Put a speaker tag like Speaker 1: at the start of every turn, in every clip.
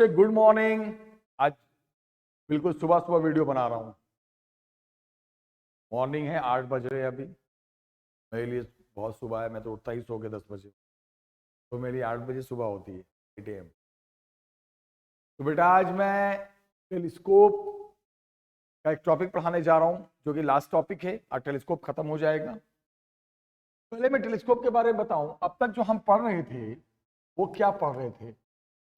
Speaker 1: से good morning. आज बिल्कुल सुबह सुबह वीडियो बना रहा हूँ। मॉर्निंग है, 8 बज रहे हैं अभी। मेरे लिए बहुत सुबह है, मैं तो उठता ही सो के 10 बजे, तो मेरी 8 बजे सुबह होती है, 8 AM। तो बेटा आज मैं टेलीस्कोप का एक टॉपिक पढ़ाने जा रहा हूँ, जो कि लास्ट टॉपिक है। आज टेलीस्कोप खत्म हो जाएगा। पहले मैं टेलीस्कोप के बारे में बताऊं, अब तक जो हम पढ़ रहे थे वो क्या पढ़ रहे थे?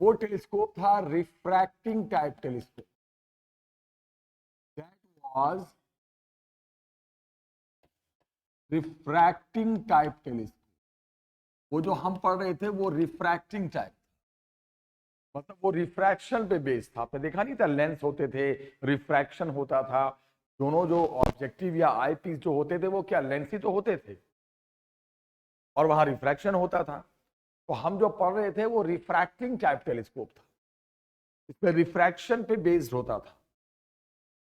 Speaker 1: वो टेलीस्कोप था refracting type telescope. That was refracting type telescope. वो जो हम पढ़ रहे थे वो रिफ्रैक्टिंग टाइप, मतलब वो रिफ्रैक्शन पे बेस्ड था। आपने देखा नहीं था, लेंस होते थे, रिफ्रैक्शन होता था। दोनों जो ऑब्जेक्टिव या आई पीस जो होते थे वो क्या लेंस ही तो होते थे, और वहां रिफ्रैक्शन होता था। तो हम जो पढ़ रहे थे वो रिफ्रैक्टिंग टाइप टेलीस्कोप था। इसमें रिफ्रैक्शन पे बेस्ड होता था।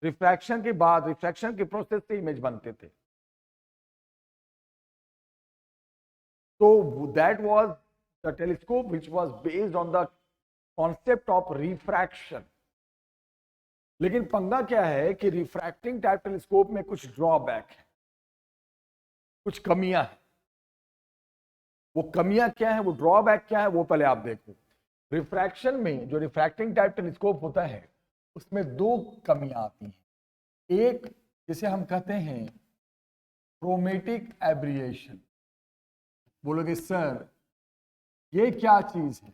Speaker 1: रिफ्रैक्शन के बाद रिफ्रैक्शन के प्रोसेस से इमेज बनते थे। So that was the telescope which was based on the concept of refraction. लेकिन पंगा क्या है कि रिफ्रैक्टिंग टाइप टेलीस्कोप में कुछ ड्रॉबैक है, कुछ कमियां हैं। वो कमियां क्या है, वो ड्रॉबैक क्या है, वो पहले आप देखो। रिफ्रैक्शन में जो रिफ्रैक्टिंग टाइप टेलीस्कोप होता है उसमें दो कमियां आती हैं। एक जिसे हम कहते हैं क्रोमेटिक एब्रिएशन। बोलोगे सर ये क्या चीज है,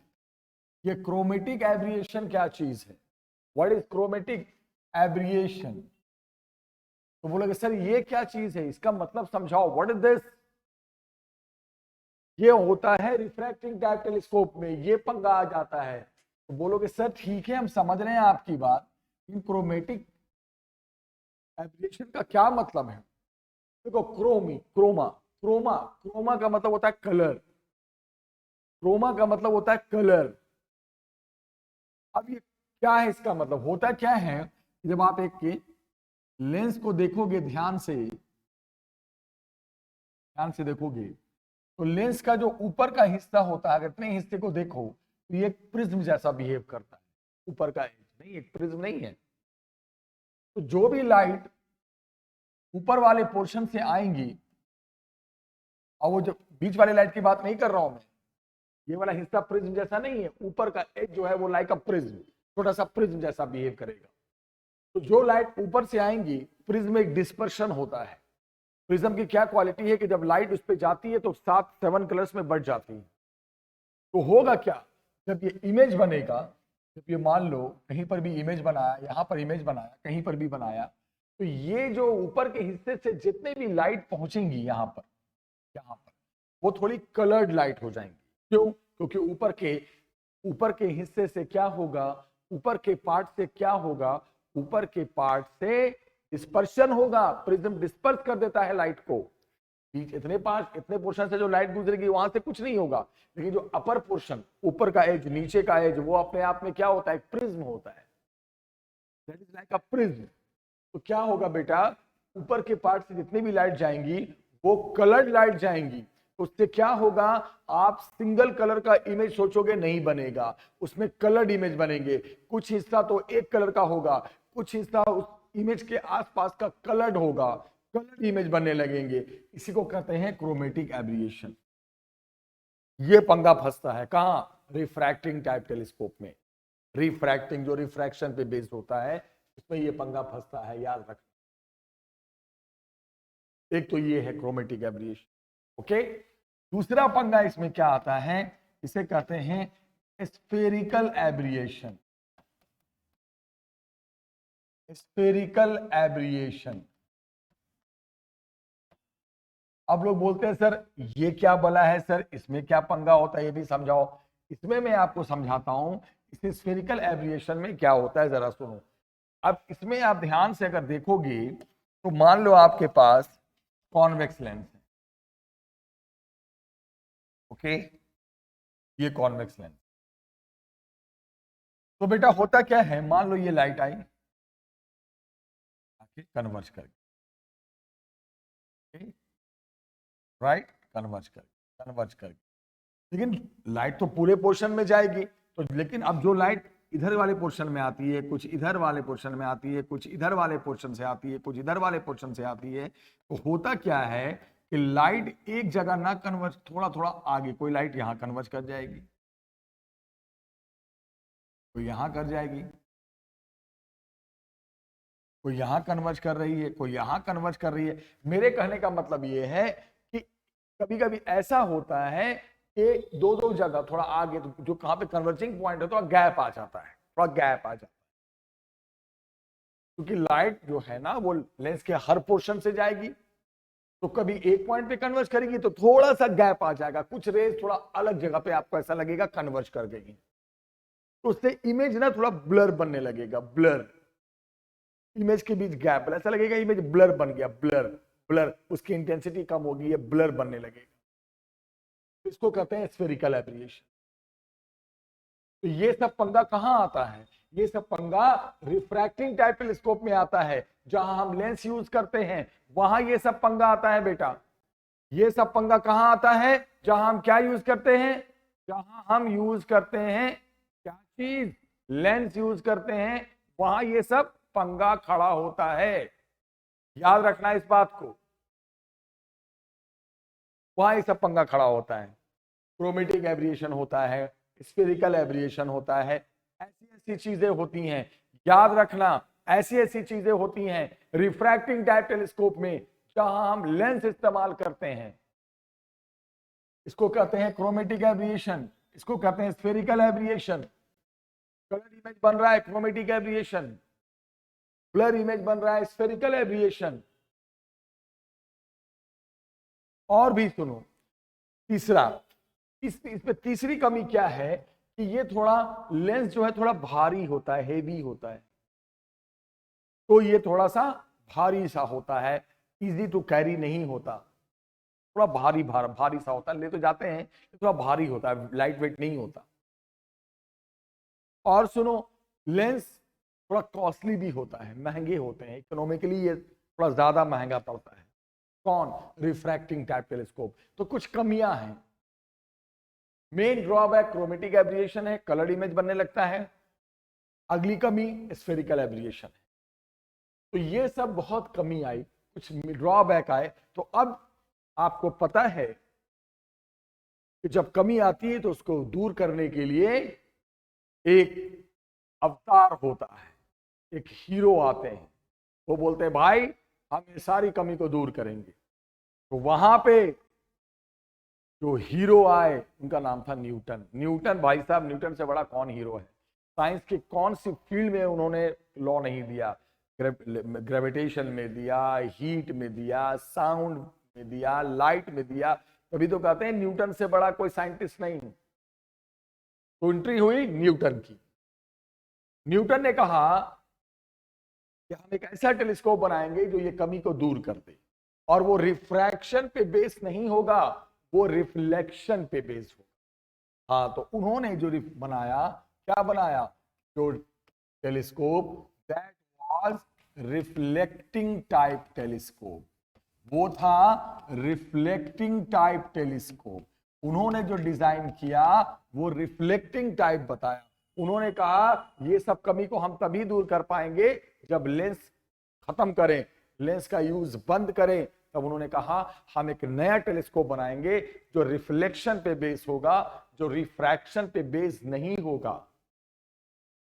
Speaker 1: ये क्रोमेटिक एब्रिएशन क्या चीज है? What is chromatic aberration? तो बोलोगे सर ये क्या चीज है, इसका मतलब समझाओ, व्हाट इज दिस? ये होता है रिफ्रैक्टिंग टाइप टेलीस्कोप में, ये पंगा आ जाता है। तो बोलोगे सर ठीक है, हम समझ रहे हैं आपकी बात, लेकिन क्रोमेटिक एब्रिएशन का क्या मतलब है? देखो, क्रोमा क्रोमा क्रोमा का मतलब होता है कलर। क्रोमा का मतलब होता है कलर। अब ये क्या है, इसका मतलब होता क्या है? जब आप एक लेंस को देखोगे, ध्यान से देखोगे, तो लेंस का जो ऊपर का हिस्सा होता है, अगर इतने हिस्से को देखो तो ये प्रिज्म जैसा बिहेव करता है। ऊपर का एज नहीं, एक प्रिज्म नहीं है। तो जो भी लाइट ऊपर वाले पोर्शन से आएंगी, और वो जो बीच वाले लाइट की बात नहीं कर रहा हूं मैं, ये वाला हिस्सा प्रिज्म जैसा नहीं है, ऊपर का एज जो है वो लाइक अ प्रिज्म, छोटा सा प्रिज्म जैसा बिहेव करेगा। तो जो लाइट ऊपर से आएंगी, प्रिज्म में एक डिस्पर्शन होता है। प्रिज्म की क्या क्वालिटी है कि जब लाइट उस पर जाती है तो 7 कलर्स में बढ़ जाती है। तो होगा क्या, जब ये इमेज बनेगा, जब ये मान लो कहीं पर भी इमेज बनाया, यहां पर इमेज बनाया, कहीं पर भी बनाया, तो ये जो ऊपर के हिस्से से जितने भी लाइट पहुंचेंगी यहां पर वो थोड़ी कलर्ड लाइट हो जाएंगी। क्यों? क्योंकि ऊपर के हिस्से से क्या होगा, ऊपर के पार्ट से क्या होगा, ऊपर के पार्ट से डिस्पर्शन होगा। प्रिज्म डिस्पर्स कर देता है लाइट को। इतने पोर्शन से जो लाइट गुजरेगी वहां से कुछ नहीं होगा, लेकिन जो अपर पोर्शन, ऊपर का एज, नीचे का एज, वो अपने आप में क्या होता है, एक प्रिज्म होता है। That is like a prism. तो क्या होगा बेटा, ऊपर के पार्ट से जितनी भी लाइट जाएंगी वो कलर्ड लाइट जाएंगी। उससे क्या होगा, आप सिंगल कलर का इमेज सोचोगे नहीं बनेगा, उसमें कलर्ड इमेज बनेंगे। कुछ हिस्सा तो एक कलर का होगा, कुछ हिस्सा उस इमेज के आसपास का कलर्ड होगा, कलर्ड इमेज बनने लगेंगे। इसी को कहते हैं क्रोमेटिक एब्रिएशन। ये पंगा फंसता है कहां? रिफ्रैक्टिंग टाइप टेलीस्कोप में। रिफ्रैक्टिंग जो रिफ्रैक्शन पे बेस्ड होता है, उसमें ये पंगा फंसता है, याद रखना। एक तो ये है क्रोमेटिक एब्रिएशन। ओके, दूसरा पंगा इसमें क्या आता है, इसे कहते हैं स्फेरिकल एब्रिएशन। स्फेरिकल एब्रिएशन। अब लोग बोलते हैं सर ये क्या बला है, सर इसमें क्या पंगा होता है, ये भी समझाओ। इसमें मैं आपको समझाता हूं, इस स्फेरिकल एब्रिएशन में क्या होता है, जरा सुनो। अब इसमें आप ध्यान से अगर देखोगे तो मान लो आपके पास कॉन्वेक्स लेंस है। ओके, ये कॉन्वेक्स लेंस। तो बेटा होता क्या है, मान लो ये लाइट आई, आके कन्वर्ज कर, राइट, कन्वर्ज कर। लेकिन लाइट तो पूरे पोर्शन में जाएगी, तो लेकिन अब जो लाइट इधर वाले पोर्शन में आती है, कुछ इधर वाले पोर्शन में आती है, कुछ इधर वाले पोर्शन से आती है, कुछ इधर वाले पोर्शन से आती है। तो होता क्या है कि लाइट एक जगह ना कन्वर्ज, थोड़ा थोड़ा आगे कोई लाइट यहां कन्वर्ज कर जाएगी, कोई यहां कर जाएगी, कोई यहां कन्वर्ज कर रही है, कोई यहां कन्वर्ज कर रही है। मेरे कहने का मतलब ये है कि कभी कभी ऐसा होता है कि दो दो जगह थोड़ा आगे, तो जो कहां पे कन्वर्जिंग पॉइंट है थोड़ा गैप आ जाता है, थोड़ा गैप आ जाता है, क्योंकि लाइट जो है ना वो लेंस के हर पोर्शन से जाएगी, तो कभी एक पॉइंट पे कन्वर्ज करेगी तो थोड़ा सा गैप आ जाएगा, कुछ रेज थोड़ा अलग जगह पे आपको ऐसा लगेगा कन्वर्ज कर गई, तो उससे इमेज ना थोड़ा ब्लर बनने लगेगा, ब्लर, इमेज के बीच गैप, ऐसा लगेगा इमेज ब्लर बन गया, ब्लर ब्लर, उसकी इंटेंसिटी कम होगी, ये ब्लर बनने लगेगा, इसको कहते हैं स्फेरिकल एब्रिएशन। तो ये सब पंगा कहां आता है, ये सब पंगा रिफ्रैक्टिंग टाइप टेलीस्कोप में आता है, जहां हम लेंस यूज करते हैं वहां ये सब पंगा आता है बेटा। ये सब पंगा कहां आता है, जहां हम क्या यूज करते हैं, जहां हम यूज करते हैं क्या चीज, लेंस यूज करते हैं, वहां ये सब पंगा खड़ा होता है, याद रखना इस बात को, वहां ये सब पंगा खड़ा होता है। क्रोमेटिक एब्रिएशन होता है, स्फेरिकल एब्रिएशन होता है, ऐसी ऐसी चीजें होती हैं, याद रखना, ऐसी ऐसी चीजें होती हैं रिफ्रैक्टिंग टाइप टेलीस्कोप में जहां हम लेंस इस्तेमाल करते हैं। इसको कहते हैं क्रोमेटिक एब्रिएशन, इसको कहते हैं स्फेरिकल एब्रिएशन। कलर इमेज बन रहा है क्रोमेटिक एब्रिएशन, ब्लर इमेज बन रहा है स्फेरिकल एब्रिएशन। और भी सुनो, तीसरा, इसमें तीसरी कमी क्या है कि ये थोड़ा लेंस जो है थोड़ा भारी होता है, हेवी होता है, तो ये थोड़ा सा भारी सा होता है, इजी टू कैरी नहीं होता, थोड़ा भारी सा होता है, ले तो जाते हैं, थोड़ा भारी होता है, लाइट वेट नहीं होता। और सुनो, लेंस थोड़ा कॉस्टली भी होता है, महंगे होते हैं, इकोनॉमिकली ये थोड़ा ज्यादा महंगा पड़ता है। कौन, रिफ्रैक्टिंग टाइप टेलीस्कोप। तो कुछ कमियां हैं, मेन ड्रॉबैक क्रोमेटिक एब्रिएशन है, कलर्ड इमेज बनने लगता है। अगली कमी स्फेरिकल एब्रिएशन है। तो ये सब बहुत कमी आई, कुछ ड्रॉबैक आए। तो अब आपको पता है कि जब कमी आती है तो उसको दूर करने के लिए एक अवतार होता है, एक हीरो आते हैं, वो बोलते हैं भाई हम ये सारी कमी को दूर करेंगे। तो वहां पे जो हीरो आए उनका नाम था न्यूटन। न्यूटन भाई साहब, न्यूटन से बड़ा कौन हीरो है, साइंस की कौन सी फील्ड में उन्होंने लॉ नहीं दिया, ग्रेविटेशन में दिया, हीट में दिया, साउंड में दिया, लाइट में दिया। तभी तो कहते हैं न्यूटन से बड़ा कोई साइंटिस्ट नहीं। तो एंट्री हुई न्यूटन की। न्यूटन ने कहा कि हम एक ऐसा टेलीस्कोप बनाएंगे जो ये कमी को दूर कर दे, और वो रिफ्रैक्शन पे बेस नहीं होगा, वो रिफ्लेक्शन पे बेस होगा। हाँ, तो उन्होंने जो बनाया, क्या बनाया, जो telescope, that was reflecting type telescope, वो था रिफ्लेक्टिंग टाइप टेलीस्कोप। उन्होंने जो डिजाइन किया वो रिफ्लेक्टिंग टाइप बताया। उन्होंने कहा ये सब कमी को हम तभी दूर कर पाएंगे जब लेंस खत्म करें, लेंस का यूज बंद करें। तब उन्होंने कहा हम एक नया टेलीस्कोप बनाएंगे जो रिफ्लेक्शन पे बेस होगा, जो रिफ्रैक्शन पे बेस नहीं होगा।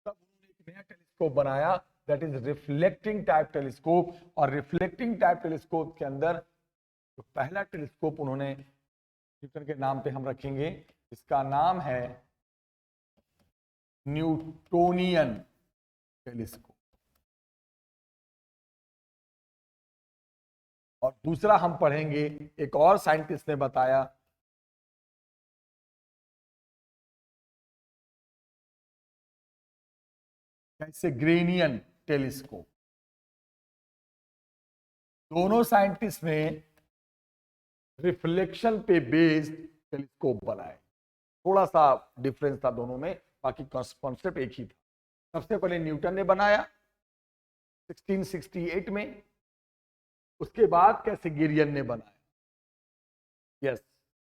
Speaker 1: तब उन्होंने एक नया टेलीस्कोप बनाया, that is reflecting type telescope. और रिफ्लेक्टिंग टाइप टेलीस्कोप के अंदर जो पहला टेलीस्कोप उन्होंने, न्यूटन के नाम पे हम रखेंगे, इसका नाम है न्यूटोनियन टेलीस्कोप। और दूसरा हम पढ़ेंगे, एक और साइंटिस्ट ने बताया, कैसे ग्रेनियन टेलीस्कोप। दोनों साइंटिस्ट ने रिफ्लेक्शन पे बेस्ड टेलीस्कोप बनाए। थोड़ा सा डिफरेंस था दोनों में, बाकी कॉन्सेप्ट एक ही था। सबसे पहले न्यूटन ने बनाया 1668 में, उसके बाद कैसे गिरियन ने बनाया। यस,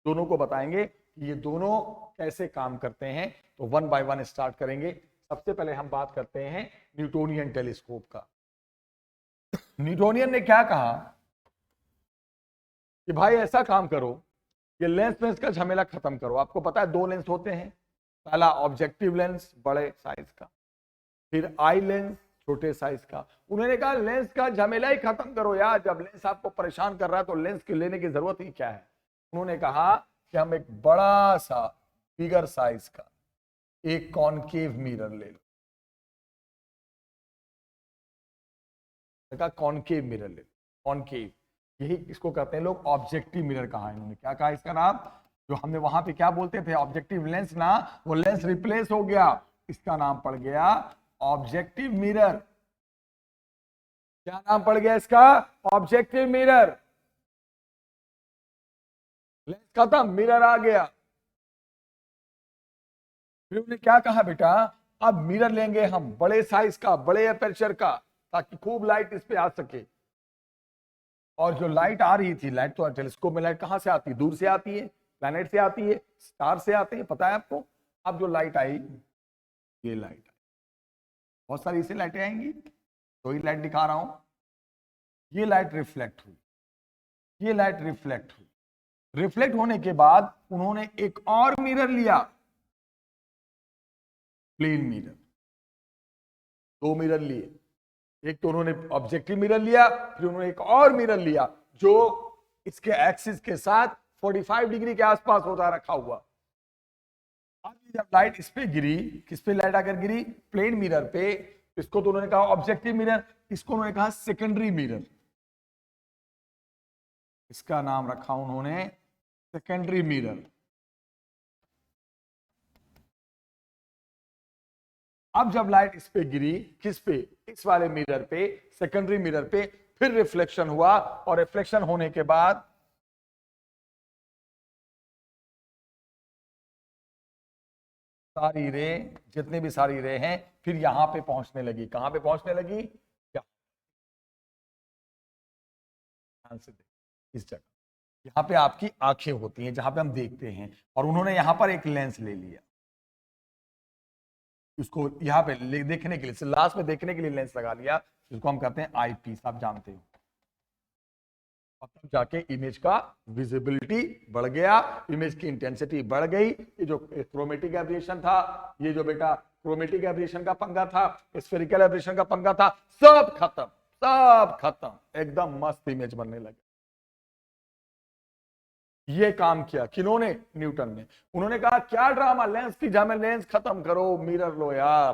Speaker 1: दोनों को बताएंगे कि ये दोनों कैसे काम करते हैं। तो वन बाय वन स्टार्ट करेंगे। सबसे पहले हम बात करते हैं न्यूटोनियन टेलीस्कोप का। न्यूटोनियन ने क्या कहा कि भाई ऐसा काम करो, ये लेंस का झमेला खत्म करो। आपको पता है 2 लेंस होते हैं, पहला ऑब्जेक्टिव लेंस बड़े साइज का, फिर आई लेंस छोटे साइज का। उन्होंने कहा लेंस का झमेला ही खत्म करो यार, जब लेंस आपको परेशान कर रहा है तो लेंस के लेने की जरूरत ही क्या है। उन्होंने कहा कि हम एक बड़ा सा बिगर साइज का एक कॉनकेव मिरर ले लो। कॉनकेव मिरर ले लो, कॉनकेव, यही इसको कहते हैं लोग ऑब्जेक्टिव मिरर कहा। इन्होंने क्या कहा इसका नाम, जो हमने वहां पे क्या बोलते थे ऑब्जेक्टिव लेंस ना, वो लेंस रिप्लेस हो गया, इसका नाम पड़ गया ऑब्जेक्टिव मिरर। क्या नाम पड़ गया इसका, ऑब्जेक्टिव मिरर। लेंस खत्म, मिरर आ गया। फिर उन्होंने क्या कहा, बेटा अब मिरर लेंगे हम बड़े साइज का, बड़े एपर्चर का, ताकि खूब लाइट इस पे आ सके। और जो लाइट आ रही थी, लाइट तो टेलीस्कोप में लाइट कहां से आती है, दूर से आती है, प्लैनेट से आती है, स्टार से आते हैं, पता है आपको। अब जो लाइट आई, ये लाइट आई, बहुत सारी इसे लाइटें आएंगी, तो ही लाइट दिखा रहा हूं। ये लाइट रिफ्लेक्ट हुई, ये लाइट रिफ्लेक्ट हुई। रिफ्लेक्ट होने के बाद उन्होंने एक और मिरर लिया, प्लेन मिरर। 2 मिरर लिए, एक तो उन्होंने ऑब्जेक्टिव मिरर लिया, फिर उन्होंने एक और मिरर लिया जो इसके एक्सिस के साथ 45 डिग्री के आसपास होता रखा हुआ। अब जब लाइट इस पे गिरी, किस पे लाइट आकर गिरी, प्लेन मिरर पे, इसको तो उन्होंने कहा ऑब्जेक्टिव मिरर, इसको उन्होंने कहा सेकेंडरी मिरर। इसका नाम रखा उन्होंने सेकेंडरी मिरर। अब जब लाइट इस पे गिरी, किस पे, इस वाले मिरर पे, सेकेंडरी मिरर पे, फिर रिफ्लेक्शन हुआ, और रिफ्लेक्शन होने के बाद सारी रे, जितनी भी सारी रे हैं, फिर यहां पे पहुंचने लगी। कहां पे पहुंचने लगी, इस जगह, यहां पे आपकी आंखें होती हैं जहां पे हम देखते हैं, और उन्होंने यहां पर एक लेंस ले लिया, उसको यहाँ पे देखने के लिए, लास्ट में देखने के लिए लेंस लगा लिया, जिसको हम कहते हैं आई पीस, आप जानते हो। अब तब जाके इमेज का विजिबिलिटी बढ़ गया, इमेज की इंटेंसिटी बढ़ गई। ये जो क्रोमेटिक एब्रेशन था, ये जो बेटा क्रोमेटिक एब्रेशन का पंगा था, स्फेरिकल एब्रेशन का पंगा था, सब खत्म, सब खत्म, एकदम मस्त इमेज बनने लगे। ये काम किया किन्होंने, न्यूटन ने। उन्होंने कहा क्या ड्रामा, लेंस की जामे, लेंस खत्म करो, मिरर लो यार,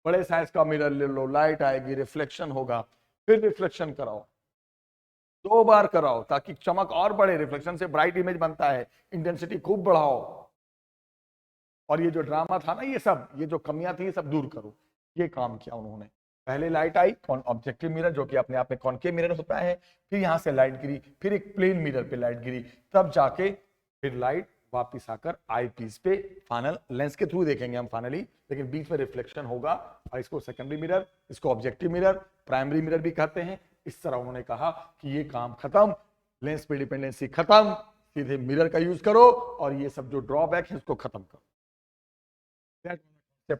Speaker 1: बड़े साइज का मिरर ले लो, लाइट आएगी, रिफ्लेक्शन होगा, फिर रिफ्लेक्शन कराओ, 2 बार कराओ, ताकि चमक और बढ़े, रिफ्लेक्शन से ब्राइट इमेज बनता है, इंटेंसिटी खूब बढ़ाओ, और ये जो ड्रामा था ना, ये जो कमियां थी, ये सब दूर करो। ये काम किया उन्होंने। पहले लाइट आई, ऑब्जेक्टिव मिरर, जो कि अपने आप में कॉनकेव मिरर होता है, फिर यहां से लाइट गिरी, फिर एक प्लेन मिरर पे लाइट गिरी, तब जाके फिर लाइट वापिस आकर आई पीस पे, फाइनल लेंस के थ्रू देखेंगे हम फाइनली, लेकिन बीच में रिफ्लेक्शन होगा, और इसको सेकेंडरी मिरर, इसको ऑब्जेक्टिव मिरर, प्राइमरी मिरर भी कहते हैं। इस तरह उन्होंने कहा कि ये काम खत्म, लेंस पे डिपेंडेंसी खत्म, सीधे मिरर का यूज करो, और ये सब जो ड्रॉबैक है उसको खत्म करो।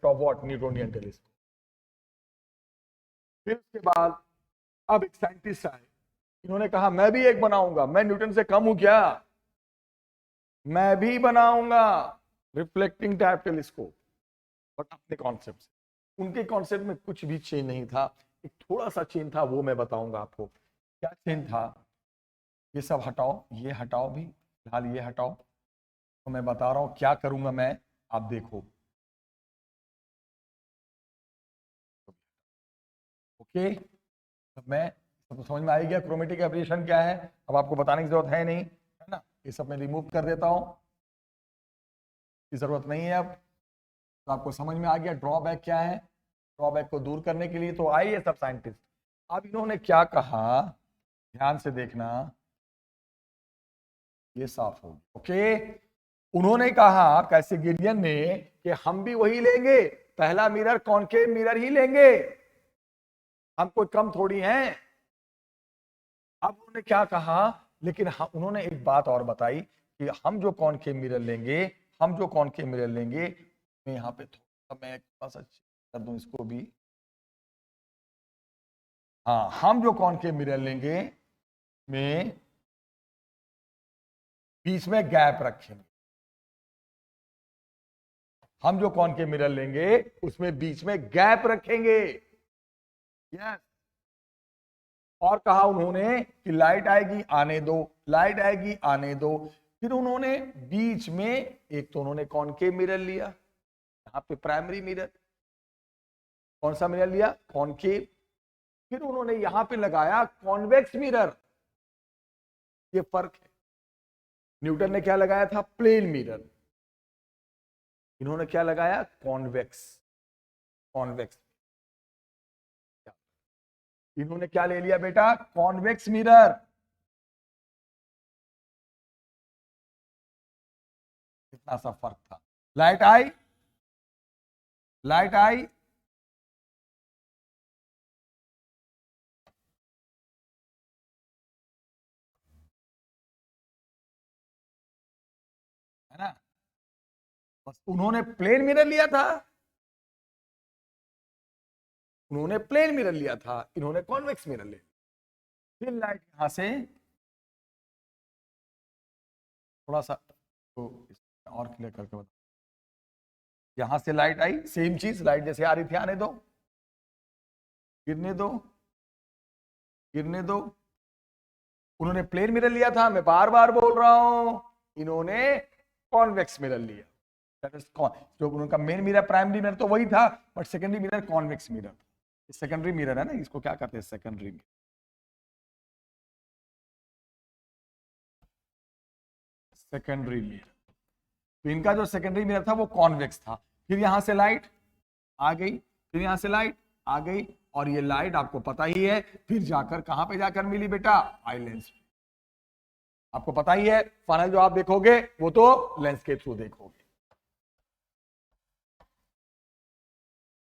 Speaker 1: Of what, Newtonian telescope. फिर उसके बाद अब एक साइंटिस्ट आए, इन्होंने कहा मैं भी एक बनाऊंगा, मैं न्यूटन से कम हूं क्या, मैं भी बनाऊंगा रिफ्लेक्टिंग टाइप टेलीस्कोप, बट अपने कॉन्सेप्ट से। उनके कॉन्सेप्ट में कुछ भी चेंज नहीं था, एक थोड़ा सा चेंज था, वो मैं बताऊंगा आपको क्या चेंज था। ये सब हटाओ, ये हटाओ, भी फिलहाल ये हटाओ, तो मैं बता रहा हूं क्या करूंगा मैं, आप देखो। ओके, तो मैं, सबको समझ में आ गया क्रोमेटिक एब्रेशन क्या है, अब आपको बताने की जरूरत है नहीं, है ना। ये सब मैं रिमूव कर देता हूं, की जरूरत नहीं है अब। तो आपको समझ में आ गया ड्रॉबैक क्या है, ड्रॉबैक को दूर करने के लिए तो आए ये सब साइंटिस्ट। अब इन्होंने क्या कहा, ध्यान से देखना, ये साफ हो गया। ओके, उन्होंने कहा कैसिगिडियन ने कि हम भी वही लेंगे, पहला मिरर कॉनकेव मिरर ही लेंगे, हम कोई कम थोड़ी हैं। अब उन्होंने क्या कहा, लेकिन उन्होंने एक बात और बताई कि हम जो कॉनकेव मिरर लेंगे, हम जो कॉनकेव मिरर लेंगे, यहाँ पे अब मैं थोड़ा सा कर दूं इसको भी। हाँ, हम जो कॉनकेव मिरर लेंगे में बीच में गैप रखेंगे। हम जो कॉनकेव मिरर लेंगे उसमें बीच में गैप रखेंगे। यस। और कहा उन्होंने कि लाइट आएगी आने दो, लाइट आएगी आने दो। फिर उन्होंने बीच में एक तो उन्होंने कॉनकेव मिरर लिया, यहां पे प्राइमरी मिरर। कौन सा मिरर लिया? कॉनकेव। फिर उन्होंने यहां पे लगाया कॉन्वेक्स मिरर। ये फर्क है। न्यूटन ने क्या लगाया था? Plane mirror. इन्होंने क्या लगाया? कॉन्वेक्स। कॉन्वेक्स। इन्होंने क्या ले लिया बेटा? Convex mirror. इतना सा फर्क था। लाइट आई, लाइट आई, है ना? बस उन्होंने प्लेन मिरर लिया था, उन्होंने प्लेन मिरर लिया था, इन्होंने कॉन्वेक्स मिरर लिया। फिर लाइट यहां से थोड़ा सा तो और क्लियर करके बता। यहां से लाइट आई, सेम चीज, लाइट जैसे आ रही थी आने दो, गिरने दो, गिरने दो। उन्होंने प्लेन मिरर लिया था, मैं बार बार बोल रहा हूं, इन्होंने कॉन्वेक्स मिरर लिया। जो उनका मेन मिरर प्राइमरी मिरर तो वही था, but secondary mirror convex mirror. Secondary mirror है ना, इसको क्या कहते हैं? Secondary mirror. Secondary mirror. तो इनका जो सेकेंडरी मिरर था वो कॉन्वेक्स था। फिर यहां से लाइट आ गई, फिर यहां से लाइट आ गई, और ये लाइट आपको पता ही है फिर जाकर कहां पे जाकर मिली बेटा? Eye lens. आपको पता ही है फाइनल जो आप देखोगे वो तो लेंस के थ्रू देखोगे।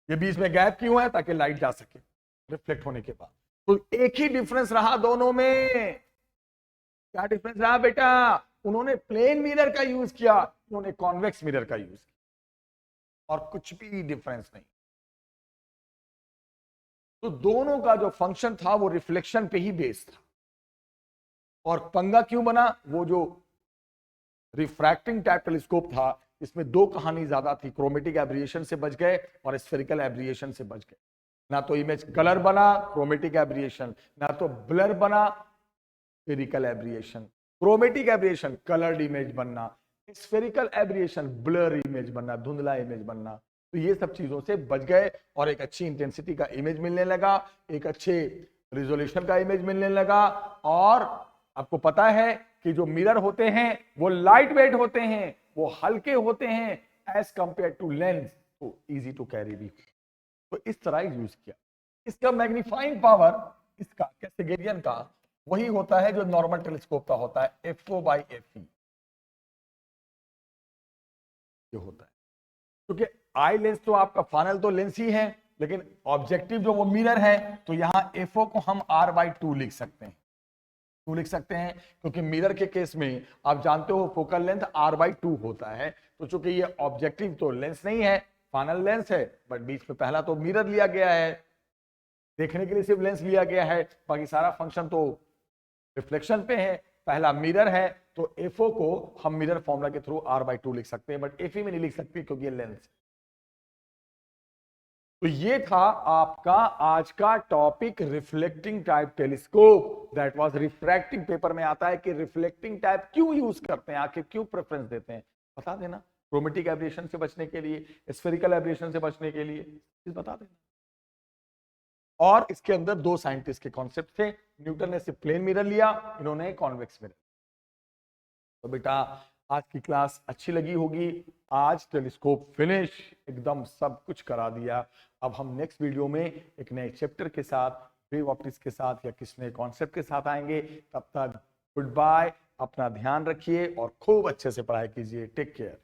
Speaker 1: ये बीच में गैप क्यों है? ताकि लाइट जा सके रिफ्लेक्ट होने के बाद। तो एक ही डिफरेंस रहा दोनों में। क्या डिफरेंस रहा बेटा? उन्होंने प्लेन मिरर का यूज किया, उन्होंने कॉन्वेक्स मिरर का यूज किया, और कुछ भी डिफरेंस नहीं। तो दोनों का जो फंक्शन था वो रिफ्लेक्शन पे ही बेस्ड था। और पंगा क्यों बना? वो जो रिफ्रैक्टिंग टाइप टेलीस्कोप था इसमें दो कहानी ज्यादा थी, क्रोमेटिक एब्रिएशन से बच गए और स्फेरिकल एब्रिएशन से बच गए। ना तो इमेज कलर बना, क्रोमेटिक एब्रिएशन, ना तो ब्लर बना, स्फेरिकल एब्रिएशन। क्रोमेटिक एब्रिएशन कलर्ड इमेज बनना, स्फेरिकल एब्रिएशन ब्लर इमेज बनना, धुंधला इमेज बनना। तो ये सब चीजों से बच गए और एक अच्छी इंटेंसिटी का इमेज मिलने लगा, एक अच्छे रिजोल्यूशन का इमेज मिलने लगा। और आपको पता है कि जो मिरर होते हैं वो लाइट वेट होते हैं, वो हल्के होते हैं एज कंपेयर टू लेंस, तो इजी टू कैरी भी। तो इस तरह यूज किया। इसका मैग्नीफाइंग पावर, इसका कैसेगेरियन का, वही होता है जो नॉर्मल टेलीस्कोप का होता है, FO/FE ये होता है। क्योंकि आई लेंस तो आपका फाइनल तो लेंस ही है, लेकिन ऑब्जेक्टिव जो वो मिरर है, तो यहां FO को हम R/2 लिख सकते हैं। क्यों लिख सकते हैं? क्योंकि मिरर के केस में आप जानते हो फोकल लेंथ R/2 होता है। तो चूंकि ये ऑब्जेक्टिव तो लेंस नहीं है, फाइनल लेंस है, बट बीच में पहला तो मिरर लिया गया है, देखने के लिए सिर्फ लेंस लिया गया है, बाकी सारा फंक्शन तो रिफ्लेक्शन पे है। पहला मिरर है, तो FO को हम मिरर फॉर्मूला के थ्रू R/2 लिख सकते हैं, बट FE में नहीं लिख सकते क्योंकि ये लेंस है। तो ये था आपका आज का topic, reflecting type telescope. That was refracting. Paper में आता है कि रिफ्लेक्टिंग टाइप क्यों यूज करते हैं, आखिर क्यों प्रेफरेंस देते हैं, बता देना। क्रोमेटिक एब्रेशन से बचने के लिए, स्फेरिकल एब्रेशन से बचने के लिए, बता देना। और इसके अंदर दो साइंटिस्ट के कॉन्सेप्ट थे। न्यूटन ने सिर्फ प्लेन मिरर लिया, इन्होंने कॉन्वेक्स मिरर। तो बेटा आज की क्लास अच्छी लगी होगी। आज टेलीस्कोप फिनिश, एकदम सब कुछ करा दिया। अब हम नेक्स्ट वीडियो में एक नए चैप्टर के साथ, वेव ऑप्टिक्स के साथ या किस नए कॉन्सेप्ट के साथ आएंगे। तब तक गुड बाय, अपना ध्यान रखिए और खूब अच्छे से पढ़ाई कीजिए। Take care.